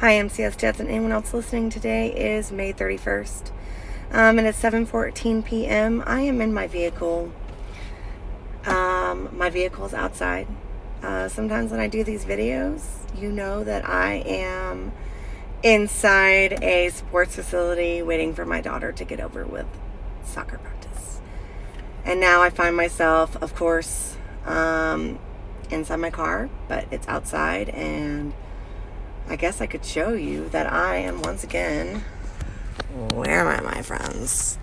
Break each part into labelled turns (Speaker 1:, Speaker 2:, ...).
Speaker 1: Hi, MCS Jets and anyone else listening. Today is May 31st, and it's 7:14 p.m. I am in my vehicle. My vehicle is outside. Sometimes when I do these videos, you know that I am inside a sports facility waiting for my daughter to get over with soccer practice. And now I find myself, of course, inside my car, but it's outside, and I guess I could show you that I am once again. Where am I, my friends?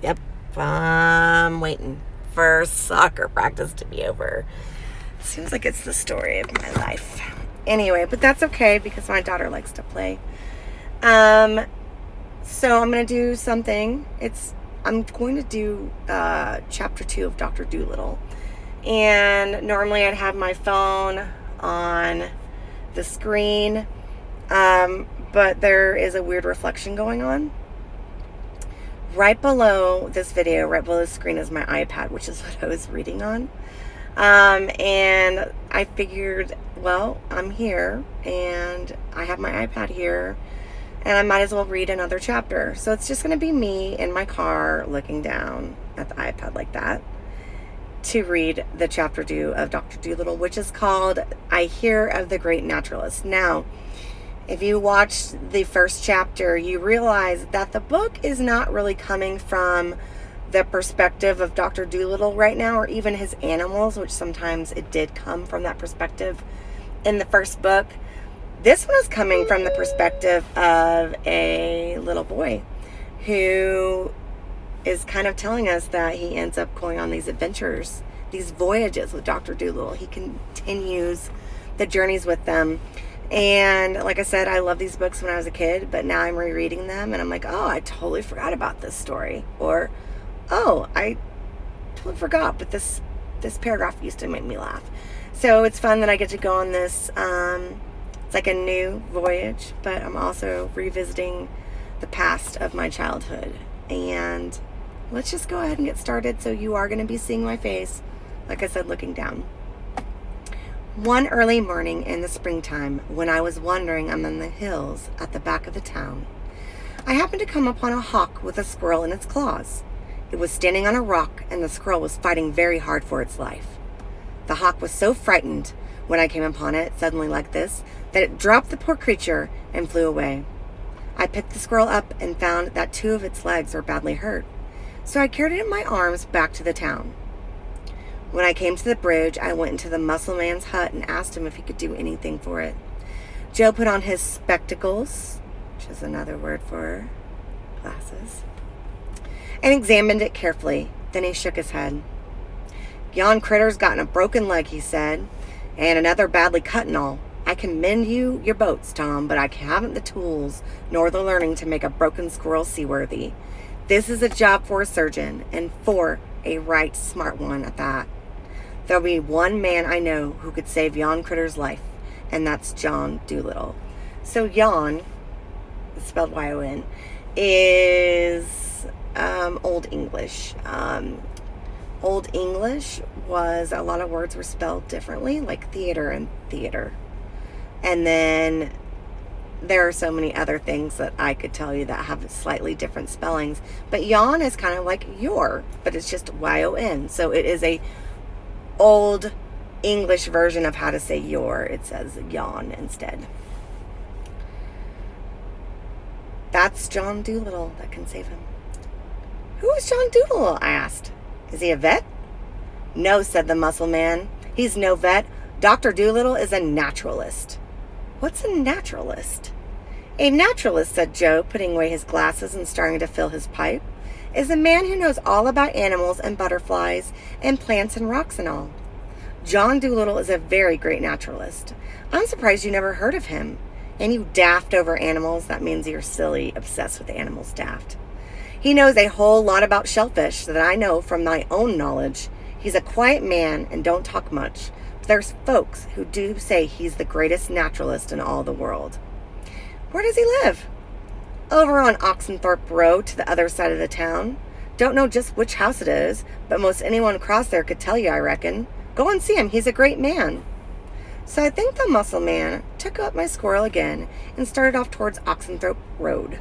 Speaker 1: Yep, I'm waiting for soccer practice to be over. Seems like it's the story of my life. Anyway, but that's okay because my daughter likes to play. So I'm gonna do something. I'm going to do chapter 2 of Dr. Doolittle, and normally I'd have my phone on the screen. But there is a weird reflection going on. Right below this video, right below the screen, is my iPad, which is what I was reading on. And I figured, well, I'm here and I have my iPad here and I might as well read another chapter. So it's just going to be me in my car looking down at the iPad like that to read the chapter 2 of Dr. Doolittle, which is called I Hear of the Great Naturalist. Now, if you watched the first chapter, you realize that the book is not really coming from the perspective of Dr. Doolittle right now, or even his animals, which sometimes it did come from that perspective in the first book. This one is coming from the perspective of a little boy who is kind of telling us that he ends up going on these adventures, these voyages with Dr. Doolittle. He continues the journeys with them. And like I said, I love these books when I was a kid, but now I'm rereading them and I'm like, oh, I totally forgot about this story. Or, oh, I totally forgot, but this paragraph used to make me laugh. So it's fun that I get to go on this. It's like a new voyage, but I'm also revisiting the past of my childhood. And let's just go ahead and get started. So you are going to be seeing my face, like I said, looking down. One early morning in the springtime, when I was wandering among the hills at the back of the town, I happened to come upon a hawk with a squirrel in its claws. It was standing on a rock, and the squirrel was fighting very hard for its life. The hawk was so frightened when I came upon it suddenly like this, that it dropped the poor creature and flew away. I picked the squirrel up and found that 2 of its legs were badly hurt, so I carried it in my arms back to the town. When I came to the bridge, I went into the mussel man's hut and asked him if he could do anything for it. Joe put on his spectacles, which is another word for glasses, and examined it carefully. Then he shook his head. Yon critter's gotten a broken leg, he said, and another badly cut and all. I can mend you your boats, Tom, but I haven't the tools nor the learning to make a broken squirrel seaworthy. This is a job for a surgeon, and for a right smart one at that. There'll be one man I know who could save yon critter's life, and that's John Doolittle. So yon, spelled Y-O-N, is Old English. Old English was, a lot of words were spelled differently, like theater and theater. And then there are so many other things that I could tell you that have slightly different spellings. But yawn is kind of like your, but it's just Y-O-N. So it is a Old English version of how to say your. It says yawn instead. That's John Doolittle that can save him. Who is John Doolittle? I asked. Is he a vet? No, said the mussel man. He's no vet. Dr. Doolittle is a naturalist. What's a naturalist? A naturalist, said Joe, putting away his glasses and starting to fill his pipe, is a man who knows all about animals and butterflies and plants and rocks and all. John Doolittle is a very great naturalist. I'm surprised you never heard of him. And you daft over animals, that means you're silly, obsessed with animals, daft. He knows a whole lot about shellfish that I know from my own knowledge. He's a quiet man and don't talk much. But there's folks who do say he's the greatest naturalist in all the world. Where does he live? Over on Oxenthorpe Road to the other side of the town. Don't know just which house it is, but most anyone across there could tell you, I reckon. Go and see him. He's a great man. So I think the muscle man took up my squirrel again and started off towards Oxenthorpe Road.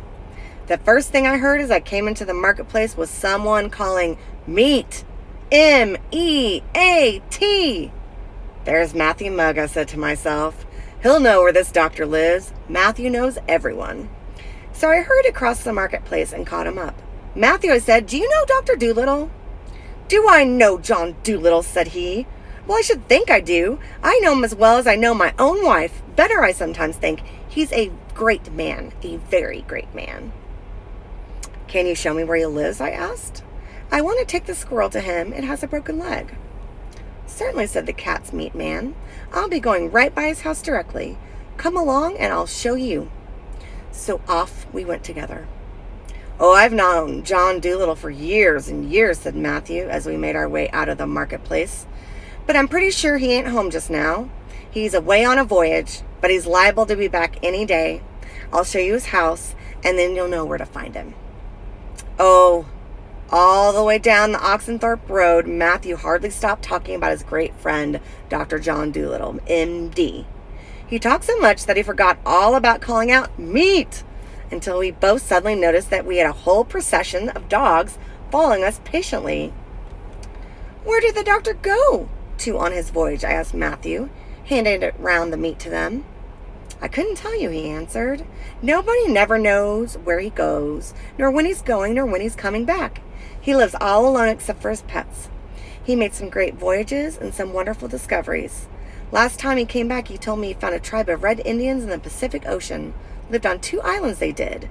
Speaker 1: The first thing I heard as I came into the marketplace was someone calling, "Meat! M-E-A-T!" There's Matthew Mugg, I said to myself. He'll know where this doctor lives. Matthew knows everyone. So I hurried across the marketplace and caught him up. "Matthew," I said, "do you know Dr. Doolittle?" "Do I know John Doolittle?" said he. "Well, I should think I do. I know him as well as I know my own wife. Better, I sometimes think. He's a great man, a very great man." "Can you show me where he lives?" I asked. "I want to take the squirrel to him. It has a broken leg." "Certainly," said the cat's meat man. "I'll be going right by his house directly. Come along and I'll show you." So off we went together. "Oh, I've known John Doolittle for years and years," said Matthew as we made our way out of the marketplace. "But I'm pretty sure he ain't home just now. He's away on a voyage, but he's liable to be back any day. I'll show you his house, and then you'll know where to find him." Oh, all the way down the Oxenthorpe Road, Matthew hardly stopped talking about his great friend, Dr. John Doolittle, M.D. He talked so much that he forgot all about calling out, "Meat!" until we both suddenly noticed that we had a whole procession of dogs following us patiently. "Where did the doctor go to on his voyage?" I asked Matthew, handing round the meat to them. "I couldn't tell you," he answered. "Nobody never knows where he goes, nor when he's going, nor when he's coming back. He lives all alone except for his pets. He made some great voyages and some wonderful discoveries. Last time he came back, he told me he found a tribe of red Indians in the Pacific Ocean. Lived on 2 islands, they did.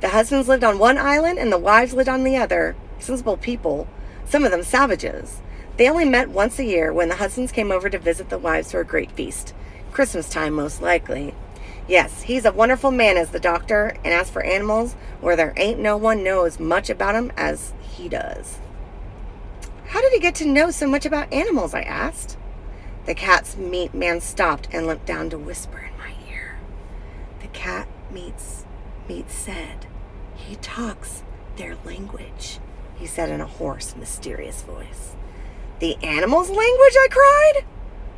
Speaker 1: The husbands lived on one island and the wives lived on the other. Sensible people, some of them savages. They only met once a year when the husbands came over to visit the wives for a great feast. Christmas time, most likely. Yes, he's a wonderful man, is the doctor, and as for animals, where there ain't no one knows much about 'em as he does." "How did he get to know so much about animals?" I asked. The cat's meat man stopped and leant down to whisper in my ear. "The cat meat said, he talks their language," he said in a hoarse, mysterious voice. "The animals' language?" I cried.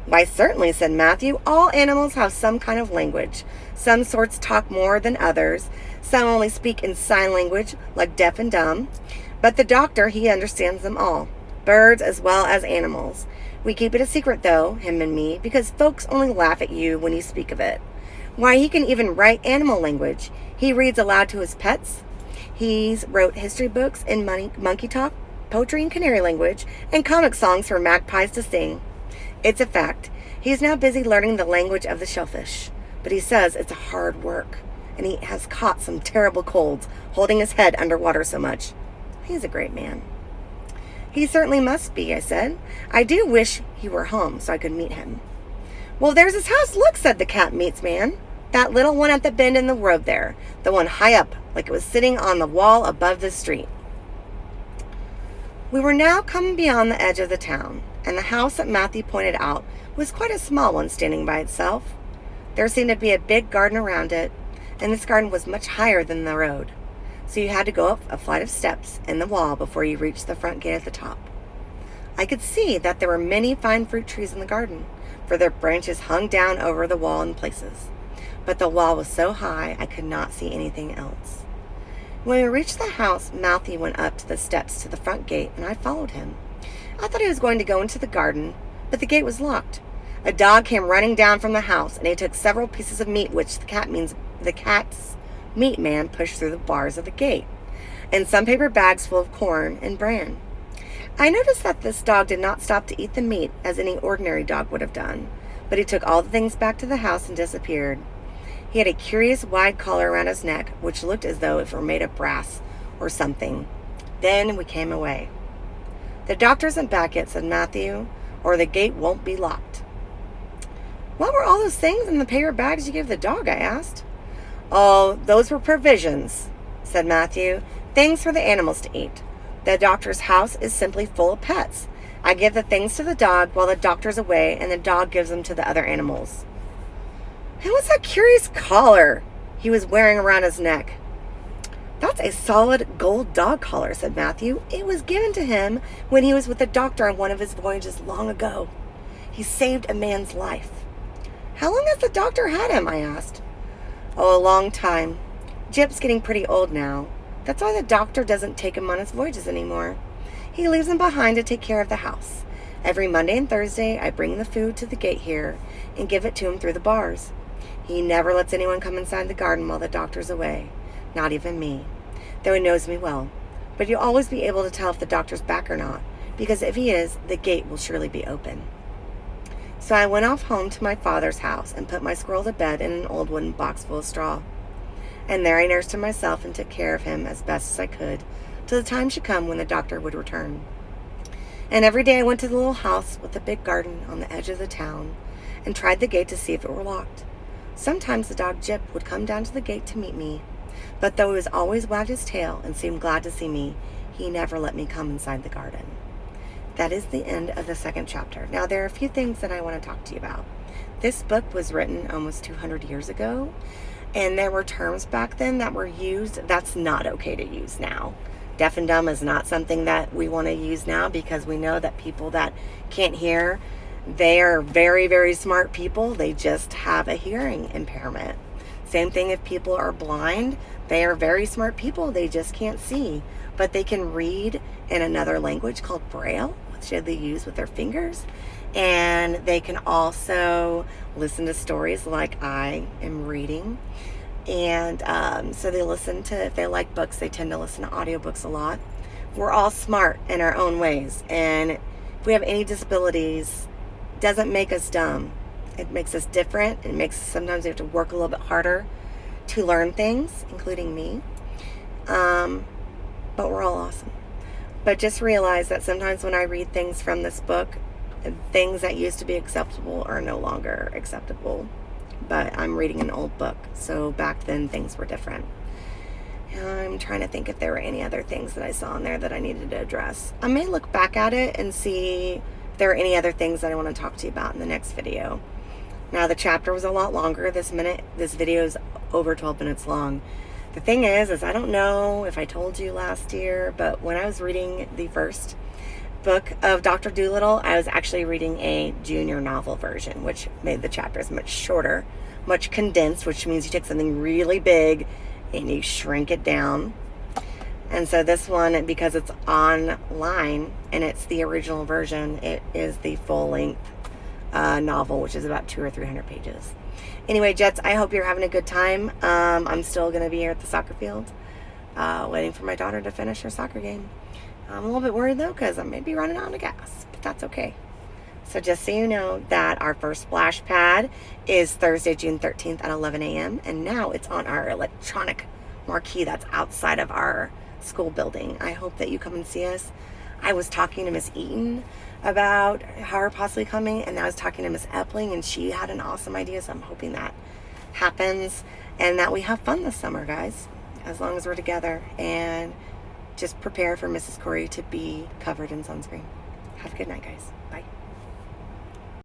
Speaker 1: "Why, certainly," said Matthew. "All animals have some kind of language. Some sorts talk more than others. Some only speak in sign language, like deaf and dumb. But the doctor, he understands them all, birds as well as animals. We keep it a secret, though, him and me, because folks only laugh at you when you speak of it. Why, he can even write animal language. He reads aloud to his pets. He's wrote history books in monkey talk, poetry in canary language, and comic songs for magpies to sing. It's a fact. He's now busy learning the language of the shellfish, but he says it's a hard work, and he has caught some terrible colds, holding his head underwater so much. He's a great man." "He certainly must be," I said. "I do wish he were home so I could meet him." "Well, there's his house. Look," said the cat meats man. "That little one at the bend in the road there. The one high up, like it was sitting on the wall above the street." We were now coming beyond the edge of the town, and the house that Matthew pointed out was quite a small one standing by itself. There seemed to be a big garden around it, and this garden was much higher than the road, so you had to go up a flight of steps in the wall before you reached the front gate at the top. I could see that there were many fine fruit trees in the garden, for their branches hung down over the wall in places, but the wall was so high I could not see anything else. When we reached the house, Matthew went up to the steps to the front gate, and I followed him. I thought he was going to go into the garden, but the gate was locked. A dog came running down from the house, and he took several pieces of meat which the cat's meat man pushed through the bars of the gate, and some paper bags full of corn and bran. I noticed that this dog did not stop to eat the meat as any ordinary dog would have done, but he took all the things back to the house and disappeared. He had a curious wide collar around his neck, which looked as though it were made of brass or something. Then we came away. "The doctor isn't back yet," said Matthew, "or the gate won't be locked." "What were all those things in the paper bags you gave the dog?" I asked. "Oh, those were provisions," said Matthew. "Things for the animals to eat. The doctor's house is simply full of pets. I give the things to the dog while the doctor's away, and the dog gives them to the other animals." "And what's that curious collar he was wearing around his neck?" "That's a solid gold dog collar," said Matthew. "It was given to him when he was with the doctor on one of his voyages long ago. He saved a man's life." How long has the doctor had him? I asked. Oh, a long time. Jip's getting pretty old now. That's why the doctor doesn't take him on his voyages anymore. He leaves him behind to take care of the house. Every Monday and Thursday, I bring the food to the gate here and give it to him through the bars. He never lets anyone come inside the garden while the doctor's away, not even me, though he knows me well. But you'll always be able to tell if the doctor's back or not, because if he is, the gate will surely be open. So I went off home to my father's house and put my squirrel to bed in an old wooden box full of straw. And there I nursed him myself and took care of him as best as I could, till the time should come when the doctor would return. And every day I went to the little house with the big garden on the edge of the town and tried the gate to see if it were locked. Sometimes the dog Jip would come down to the gate to meet me, but though he was always wagged his tail and seemed glad to see me, he never let me come inside the garden. That is the end of the second chapter. Now, there are a few things that I want to talk to you about. This book was written almost 200 years ago, and there were terms back then that were used that's not okay to use now. Deaf and dumb is not something that we want to use now, because we know that people that can't hear, they are very, very smart people. They just have a hearing impairment. Same thing if people are blind. They are very smart people. They just can't see. But they can read in another language called Braille, which they use with their fingers. And they can also listen to stories like I am reading. And so they listen to, if they like books, they tend to listen to audiobooks a lot. We're all smart in our own ways. And if we have any disabilities, it doesn't make us dumb. It makes us different. It makes sometimes we have to work a little bit harder to learn things, including me. But we're all awesome. But just realize that sometimes when I read things from this book, things that used to be acceptable are no longer acceptable. But I'm reading an old book, so back then things were different. And I'm trying to think if there were any other things that I saw in there that I needed to address. I may look back at it and see if there are any other things that I want to talk to you about in the next video. Now, the chapter was a lot longer. This video is over 12 minutes long. The thing is I don't know if I told you last year, but when I was reading the first book of Dr. Doolittle, I was actually reading a junior novel version, which made the chapters much shorter, much condensed, which means you take something really big and you shrink it down. And so this one, because it's online and it's the original version, it is the full-length novel, which is about 200 or 300 pages. Anyway, Jets, I hope you're having a good time. I'm still going to be here at the soccer field, waiting for my daughter to finish her soccer game. I'm a little bit worried, though, because I may be running out of gas, but that's okay. So just so you know that our first splash pad is Thursday, June 13th at 11 a.m., and now it's on our electronic marquee that's outside of our school building. I hope that you come and see us. I was talking to Miss Eaton about her possibly coming, and I was talking to Miss Epling, and she had an awesome idea, so I'm hoping that happens and that we have fun this summer, guys, as long as we're together. And just prepare for Mrs. Corey to be covered in sunscreen. Have a good night, guys. Bye.